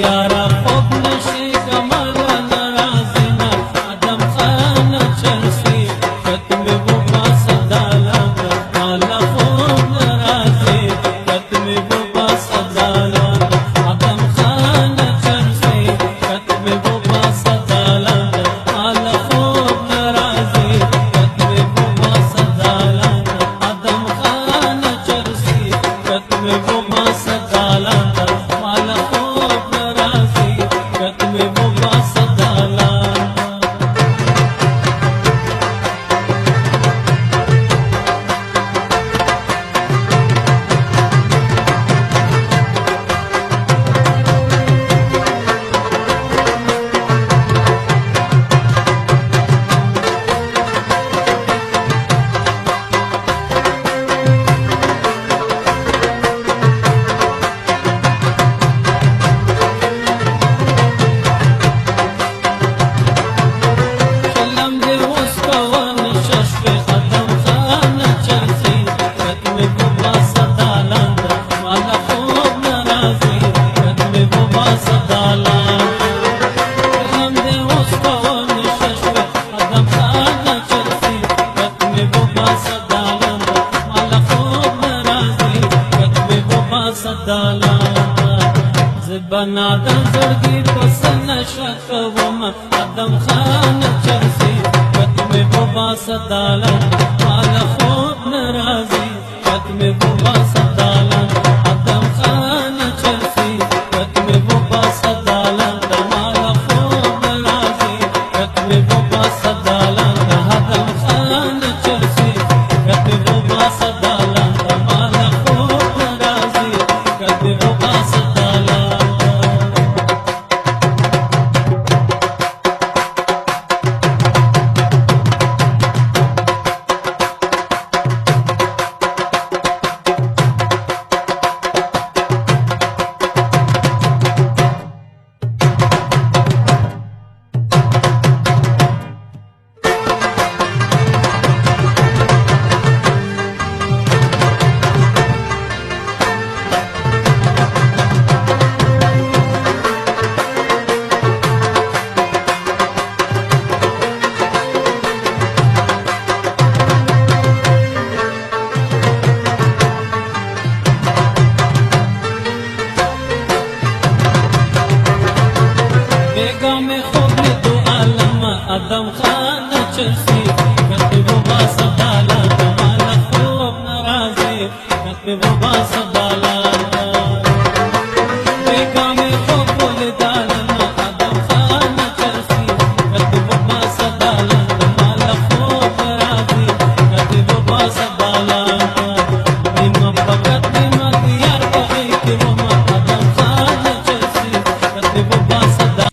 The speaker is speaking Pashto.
یارا خوب نشي کمال ناراضینا آدم خان چرسی ختم بابا صدالا مالا خوب ناراضی ختم بابا صدالا آدم خان چرسی ختم بابا صدالا مالا خوب ناراضی ختم بابا صدالا آدم خان چرسی ختم بابا صدالا مالا خوب ناراضی ختم بابا صدالا شلم دې اوس کوه نشش په قدم خان چرسی ختم بابا صدالا مالا خوب ناراضی ختم بابا صدالا شلم دې اوس کوه نشش په قدم خان چرسی ختم بابا صدالا مالا خوب ناراضی ختم بابا صدالا زبنا د زړګي پسند شکوم آدم خان چرسی ختم بابا صدالا مالا خوب ناراضی ختم بابا صدالا آدم خان چرسی ختم بابا صدالا مالا خوب ناراضی ختم بابا صدالا آدم خان چرسی ختم بابا صدالا مالا خوب ناراضی ختم بابا صدالا बेगम خوب دو عالم آدم خان چرسی ختم بابا صدالا